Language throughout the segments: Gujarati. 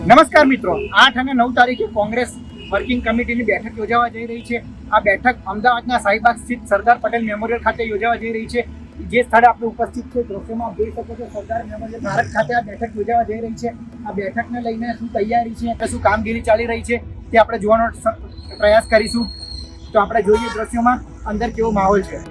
નમસ્કાર મિત્રો, 8 અને 9 તારીખે કોંગ્રેસ વર્કિંગ કમિટીની બેઠક યોજાવા જઈ રહી છે. આ બેઠક અમદાવાદના શાહીબાગ સ્થિત સરદાર પટેલ મેમોરિયલ ખાતે યોજાવા જઈ રહી છે. જે સ્થળે આપણે ઉપસ્થિત છે દ્રશ્યમાં જોઈ શકો છો, સરદાર મેમોરિયલ ભારત ખાતે આ બેઠક યોજાવા જઈ રહી છે. આ બેઠકને લઈને શું તૈયારી છે, શું કામગીરી ચાલી રહી છે તે આપણે જોવાનો પ્રયાસ કરીશું. તો આપણે જોઈએ દ્રશ્યોમાં અંદર કેવો માહોલ છે.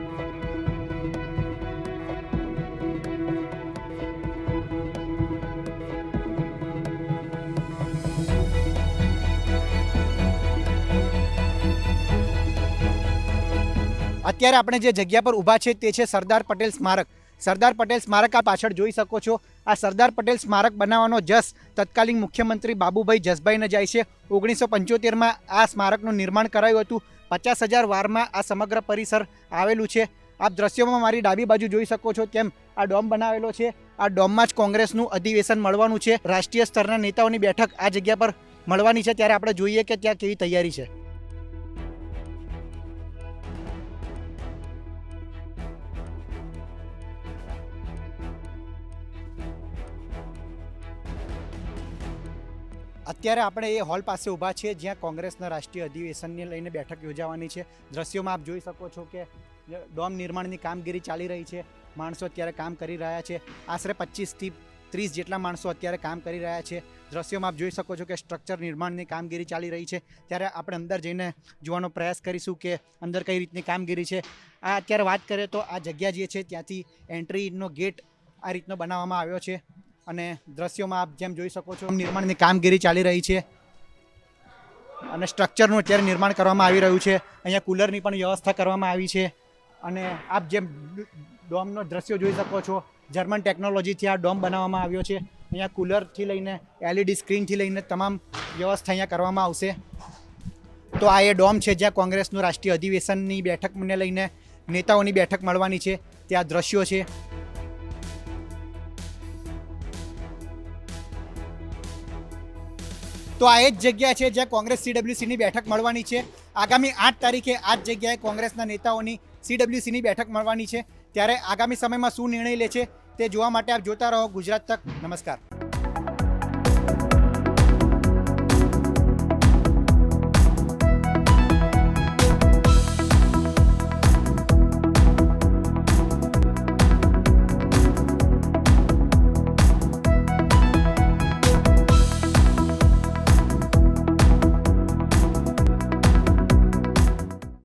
અત્યારે આપણે જે જગ્યા પર ઊભા છે તે છે સરદાર પટેલ સ્મારક. સરદાર પટેલ સ્મારક આ પાછળ જોઈ શકો છો. આ સરદાર પટેલ સ્મારક બનાવવાનો જસ તત્કાલીન મુખ્યમંત્રી બાબુભાઈ જસભાઈને જાય છે. 1975માં આ સ્મારકનું નિર્માણ કરાયું હતું. 50,000 વારમાં આ સમગ્ર પરિસર આવેલું છે. આપ દ્રશ્યોમાં મારી ડાબી બાજુ જોઈ શકો છો તેમ આ ડોમ બનાવેલો છે. આ ડોમમાં જ કોંગ્રેસનું અધિવેશન મળવાનું છે. રાષ્ટ્રીય સ્તરના નેતાઓની બેઠક આ જગ્યા પર મળવાની છે. ત્યારે આપણે જોઈએ કે ત્યાં કેવી તૈયારી છે. અત્યારે આપણે એ હોલ પાસે ઊભા છે જ્યાં કોંગ્રેસના રાષ્ટ્રીય અધિવેશનને લઈને બેઠક યોજાવાની છે. દ્રશ્યોમાં આપ જોઈ શકો છો કે ડોમ નિર્માણની કામગીરી ચાલી રહી છે. માણસો અત્યારે કામ કરી રહ્યા છે. આશરે 25થી 30 જેટલા માણસો અત્યારે કામ કરી રહ્યા છે. દ્રશ્યોમાં આપ જોઈ શકો છો કે સ્ટ્રક્ચર નિર્માણની કામગીરી ચાલી રહી છે. ત્યારે આપણે અંદર જઈને જોવાનો પ્રયાસ કરીશું કે અંદર કઈ રીતની કામગીરી છે. આ અત્યારે વાત કરીએ તો આ જગ્યા જે છે ત્યાંથી એન્ટ્રીનો ગેટ આ રીતનો બનાવવામાં આવ્યો છે. અને દ્રશ્યોમાં આપ જેમ જોઈ શકો છો નિર્માણની કામગીરી ચાલી રહી છે અને સ્ટ્રક્ચરનું અત્યારે નિર્માણ કરવામાં આવી રહ્યું છે. અહીંયા કુલરની પણ વ્યવસ્થા કરવામાં આવી છે. અને આપ જેમ ડોમનો દ્રશ્યો જોઈ શકો છો, જર્મન ટેકનોલોજીથી આ ડોમ બનાવવામાં આવ્યો છે. અહીંયા કુલરથી લઈને LED સ્ક્રીનથી લઈને તમામ વ્યવસ્થા અહીંયા કરવામાં આવશે. તો આ એ ડોમ છે જ્યાં કોંગ્રેસનું રાષ્ટ્રીય અધિવેશનની બેઠકને લઈને નેતાઓની બેઠક મળવાની છે. ત્યાં દ્રશ્યો છે. તો આ એ જ જગ્યા છે જ્યાં કોંગ્રેસ CWCની બેઠક મળવાની છે. આગામી 8 તારીખે આ જ જગ્યાએ કોંગ્રેસના નેતાઓની CWCની બેઠક મળવાની છે. ત્યારે આગામી સમયમાં શું નિર્ણય લે છે તે જોવા માટે આપ જોતા રહો ગુજરાત તક. નમસ્કાર.